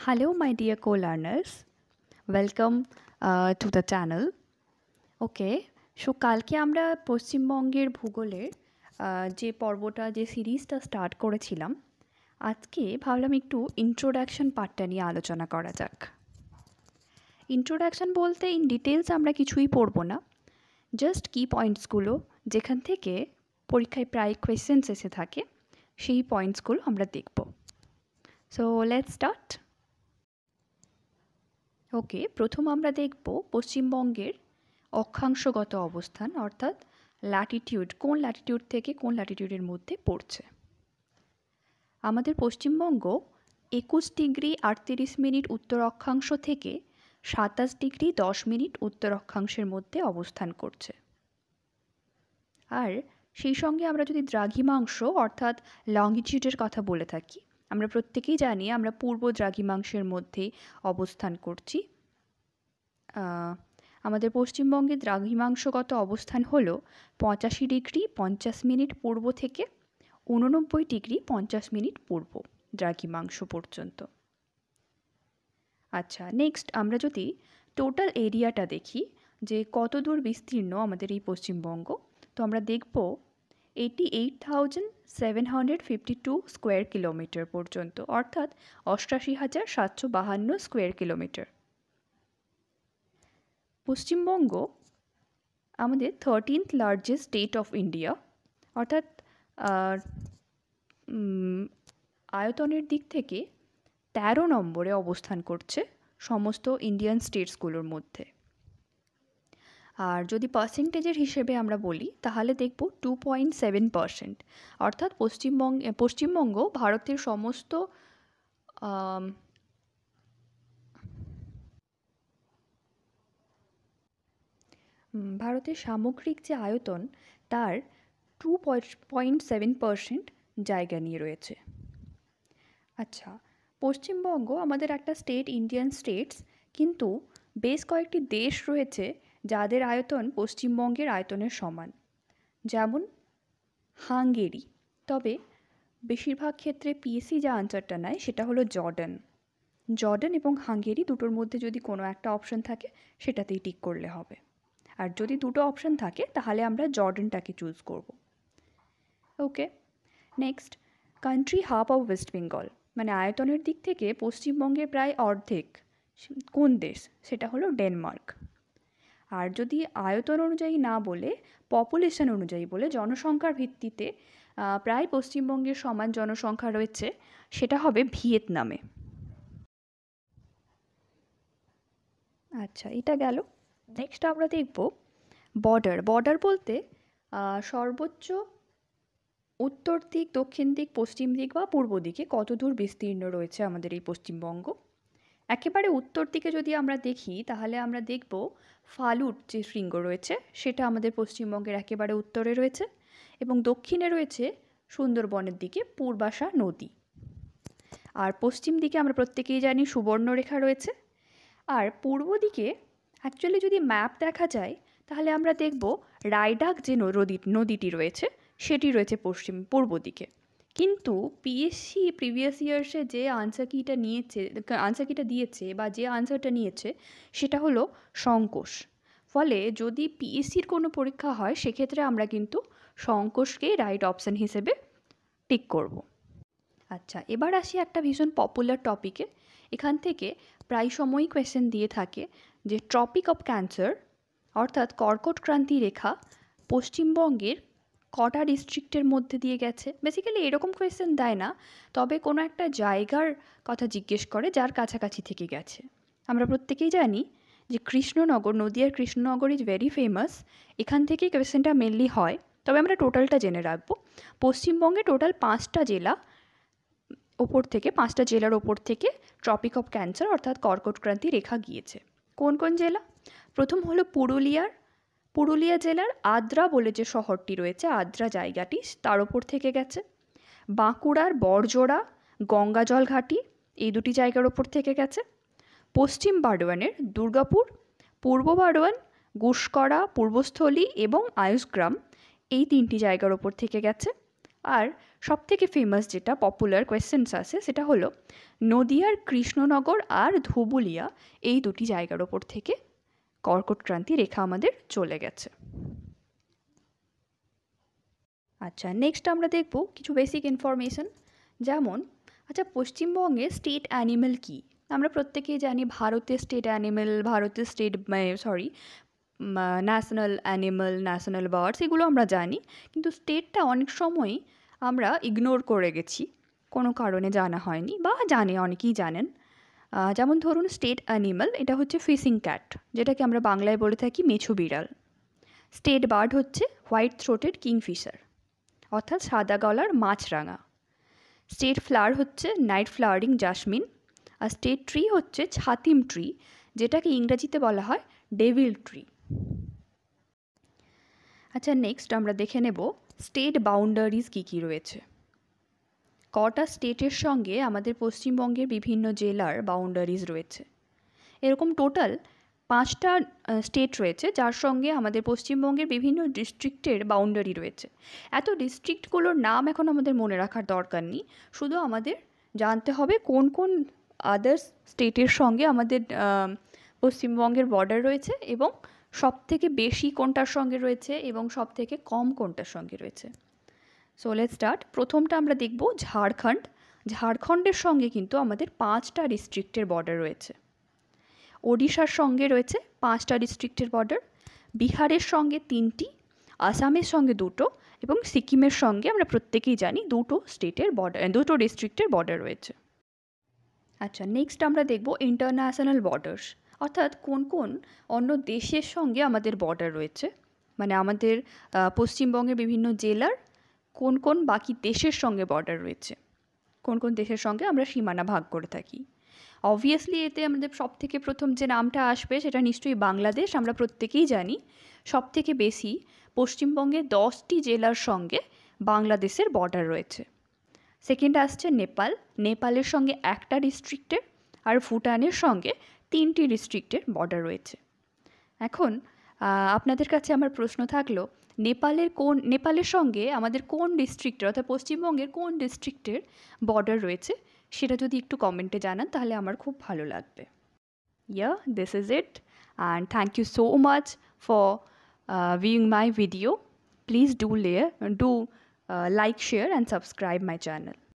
Hello, my dear co-learners. Welcome to the channel. ওকে, কালকে আমরা পশ্চিমবঙ্গের ভূগোলের যে পর্বটা যে সিরিজটা স্টার্ট করেছিলাম, আজকে ভাবলাম একটু ইন্ট্রোডাকশন পার্টটা নিয়ে আলোচনা করা যাক। ইন্ট্রোডাকশন বলতে ইন ডিটেলস আমরা কিছুই পড়ব না, জাস্ট কি পয়েন্টসগুলো যেখান থেকে পরীক্ষায় প্রায় কোয়েশ্চেন্স এসে থাকে সেই পয়েন্টসগুলো আমরা দেখব। So let's start. ওকে, প্রথম আমরা দেখব পশ্চিমবঙ্গের অক্ষাংশগত অবস্থান, অর্থাৎ ল্যাটিটিউড, কোন ল্যাটিটিউড থেকে কোন ল্যাটিটিউডের মধ্যে পড়ছে। আমাদের পশ্চিমবঙ্গ 21 ডিগ্রি 38 মিনিট উত্তর অক্ষাংশ থেকে 27 ডিগ্রি 10 মিনিট উত্তর অক্ষাংশের মধ্যে অবস্থান করছে। আর সেই সঙ্গে আমরা যদি দ্রাঘিমাংশ অর্থাৎ লংগিটিউডের কথা বলে থাকি, আমরা প্রত্যেকেই জানি আমরা পূর্ব দ্রাঘিমাংশের মধ্যে অবস্থান করছি। আমাদের পশ্চিমবঙ্গের দ্রাঘিমাংশগত অবস্থান হল 85 ডিগ্রি 50 মিনিট পূর্ব থেকে 89 ডিগ্রি 50 মিনিট পূর্ব দ্রাঘিমাংশ পর্যন্ত। আচ্ছা, নেক্সট আমরা যদি টোটাল এরিয়াটা দেখি যে কত দূর বিস্তীর্ণ আমাদের এই পশ্চিমবঙ্গ, তো আমরা দেখব 88,752 স্কোয়ার কিলোমিটার পর্যন্ত, অর্থাৎ 88,752 স্কোয়ার কিলোমিটার। পশ্চিমবঙ্গ আমাদের 13th largest state of India, অর্থাৎ আয়তনের দিক থেকে 13 নম্বরে অবস্থান করছে সমস্ত ইন্ডিয়ান স্টেটসগুলোর মধ্যে। আর যদি পার্সেন্টেজের হিসেবে আমরা বলি তাহলে দেখব 2.7%, অর্থাৎ পশ্চিমবঙ্গ ভারতের সমস্ত ভারতের সামগ্রিক যে আয়তন তার 2.7% জায়গা নিয়ে রয়েছে। আচ্ছা, পশ্চিমবঙ্গ আমাদের একটা স্টেট, ইন্ডিয়ান স্টেটস, কিন্তু বেশ কয়েকটি দেশ রয়েছে যাদের আয়তন পশ্চিমবঙ্গের আয়তনের সমান, যেমন হাঙ্গেরি। তবে বেশিরভাগ ক্ষেত্রে পিএসসি যে আনসারটা নেয় সেটা হলো জর্ডান এবং হাঙ্গেরি দুটোর মধ্যে যদি কোনো একটা অপশন থাকে সেটাতেই টিক করলে হবে। আর যদি দুটো অপশন থাকে তাহলে আমরা জর্ডানটাকে চুজ করব। Okay, next, country hub of West Bengal, মানে আয়তনের দিক থেকে পশ্চিমবঙ্গের প্রায় অর্ধেক কোন দেশ, সেটা হলো ডেনমার্ক। আর যদি আয়তন অনুযায়ী না বলে পপুলেশন অনুযায়ী বলে, জনসংখ্যার ভিত্তিতে প্রায় পশ্চিমবঙ্গের সমান জনসংখ্যা রয়েছে, সেটা হবে ভিয়েতনামে। আচ্ছা, এটা গেল। নেক্সট আমরা দেখব বর্ডার বলতে সর্বোচ্চ উত্তর দিক, দক্ষিণ দিক, পশ্চিম দিক বা পূর্ব দিকে কত দূর বিস্তীর্ণ রয়েছে আমাদের এই পশ্চিমবঙ্গ। একেবারে উত্তর দিকে যদি আমরা দেখি তাহলে আমরা দেখব ফালুট যে শৃঙ্গ রয়েছে সেটা আমাদের পশ্চিমবঙ্গের একেবারে উত্তরে রয়েছে, এবং দক্ষিণে রয়েছে সুন্দরবনের দিকে পূর্বাশা নদী। আর পশ্চিম দিকে আমরা প্রত্যেকেই জানি সুবর্ণরেখা রয়েছে। আর পূর্ব দিকে অ্যাকচুয়ালি যদি ম্যাপ দেখা যায় তাহলে আমরা দেখব রায়ডাক যে নদীটি রয়েছে সেটি রয়েছে পূর্ব দিকে। কিন্তু পিএসসি প্রিভিয়াস ইয়ার্সে যে আনসার কিটা দিয়েছে বা যে আনসারটা নিয়েছে সেটা হলো সংকোষ। ফলে যদি পিএসসির কোনো পরীক্ষা হয় সেক্ষেত্রে আমরা কিন্তু সংকোষকেই রাইট অপশান হিসেবে টিক করব। আচ্ছা, এবার আসি একটা ভীষণ পপুলার টপিকে। এখান থেকে প্রায় সময়ই কোয়েশ্চেন দিয়ে থাকে যে ট্রপিক অফ ক্যান্সার অর্থাৎ কর্কটক্রান্তি রেখা পশ্চিমবঙ্গের কটা ডিস্ট্রিক্টের মধ্যে দিয়ে গেছে। বেসিক্যালি এরকম কোয়েশ্চেন দেয় না, তবে কোনো একটা জায়গার কথা জিজ্ঞেস করে যার কাছাকাছি থেকে গেছে। আমরা প্রত্যেকেই জানি যে কৃষ্ণনগর, নদিয়ার কৃষ্ণনগর ইজ ভেরি ফেমাস, এখান থেকেই কোয়েশ্চেনটা মেনলি হয়। তবে আমরা টোটালটা জেনে রাখবো। পশ্চিমবঙ্গে টোটাল 5টা জেলার ওপর থেকে ট্রপিক অফ ক্যান্সার অর্থাৎ কর্কটক্রান্তি রেখা গিয়েছে। কোন কোন জেলা? প্রথম হলো পুরুলিয়া জেলার আদ্রা বলে যে শহরটি রয়েছে, আদ্রা জায়গাটি, তার ওপর থেকে গেছে। বাঁকুড়ার বড়জোড়া, গঙ্গাজল ঘাটি, এই দুটি জায়গার ওপর থেকে গেছে। পশ্চিম বারওয়ানের দুর্গাপুর, পূর্ব বারওয়ান, গুসকরা, পূর্বস্থলী এবং আয়ুষগ্রাম, এই 3টি জায়গার ওপর থেকে গেছে। আর সবথেকে ফেমাস যেটা পপুলার কোয়েশ্চেন্স আছে সেটা হলো নদিয়ার কৃষ্ণনগর আর ধুবুলিয়া এই দুটি জায়গার ওপর থেকে কর্কটক্রান্তি রেখা আমাদের চলে গেছে। আচ্ছা, নেক্সট আমরা দেখব কিছু বেসিক ইনফরমেশন, যেমন আচ্ছা পশ্চিমবঙ্গে স্টেট অ্যানিমেল কী? আমরা প্রত্যেকেই জানি ভারতের স্টেট অ্যানিমেল, ভারতের state national animal, national birds, এগুলো আমরা জানি, কিন্তু স্টেটটা অনেক সময়ই আমরা ইগনোর করে গেছি, কোনো কারণে জানা হয়নি বা জানে, অনেকেই জানেন। যেমন ধরুন স্টেট অ্যানিমাল এটা হচ্ছে ফিশিং ক্যাট, যেটাকে আমরা বাংলায় বলে থাকি মেছো বিড়াল। স্টেট বার্ড হচ্ছে হোয়াইট থ্রোটেড কিংফিশার, অর্থাৎ সাদা গলার মাছরাঙা। স্টেট ফ্লাওয়ার হচ্ছে নাইট ফ্লাওয়ারিং জাসমিন। আর স্টেট ট্রি হচ্ছে ছাতিম ট্রি, যেটাকে ইংরেজিতে বলা হয় ডেভিল ট্রি। আচ্ছা, নেক্সট আমরা দেখে নেব স্টেট বাউন্ডারিজ কী কী রয়েছে। কটা স্টেটের সঙ্গে আমাদের পশ্চিমবঙ্গের বিভিন্ন জেলার বাউন্ডারিজ রয়েছে? এরকম টোটাল 5টা স্টেট রয়েছে যার সঙ্গে আমাদের পশ্চিমবঙ্গের বিভিন্ন ডিস্ট্রিক্টের বাউন্ডারি রয়েছে। এত ডিস্ট্রিক্টগুলোর নাম এখন আমাদের মনে রাখার দরকার নেই, শুধু আমাদের জানতে হবে কোন কোন আদার্স স্টেটের সঙ্গে আমাদের পশ্চিমবঙ্গের বর্ডার রয়েছে এবং সবথেকে বেশি কোনটার সঙ্গে রয়েছে এবং সবথেকে কম কোনটার সঙ্গে রয়েছে। So let's start. প্রথমটা আমরা দেখব ঝাড়খণ্ড। ঝাড়খণ্ডের সঙ্গে কিন্তু আমাদের 5টা ডিস্ট্রিক্টের বর্ডার রয়েছে। ওড়িশার সঙ্গে রয়েছে 5টা ডিস্ট্রিক্টের বর্ডার, বিহারের সঙ্গে 3টি, আসামের সঙ্গে 2টো এবং সিকিমের সঙ্গে আমরা প্রত্যেকেই জানি 2টো স্টেটের বর্ডার, 2টো ডিস্ট্রিক্টের বর্ডার রয়েছে। আচ্ছা, নেক্সট আমরা দেখব ইন্টারন্যাশনাল বর্ডার্স, অর্থাৎ কোন কোন অন্য দেশের সঙ্গে আমাদের বর্ডার রয়েছে, মানে আমাদের পশ্চিমবঙ্গের বিভিন্ন জেলার কোন কোন বাকি দেশের সঙ্গে বর্ডার রয়েছে, কোন কোন দেশের সঙ্গে আমরা সীমানা ভাগ করে থাকি। অবভিয়াসলি এতে আমাদের সবথেকে প্রথম যে নামটা আসবে সেটা নিশ্চয়ই বাংলাদেশ। আমরা প্রত্যেকেই জানি সবথেকে বেশি পশ্চিমবঙ্গের 10টি জেলার সঙ্গে বাংলাদেশের বর্ডার রয়েছে। সেকেন্ড আসছে নেপাল। নেপালের সঙ্গে 1টা ডিস্ট্রিক্টের আর ভুটানের সঙ্গে 3টি ডিস্ট্রিক্টের বর্ডার রয়েছে। এখন আপনাদের কাছে আমার প্রশ্ন থাকলো, নেপালের সঙ্গে আমাদের কোন ডিস্ট্রিক্টের, অর্থাৎ পশ্চিমবঙ্গের কোন ডিস্ট্রিক্টের বর্ডার রয়েছে, সেটা যদি একটু কমেন্টে জানান তাহলে আমার খুব ভালো লাগবে। This is it, and thank you so much for viewing my video. Please do like, share and subscribe my channel.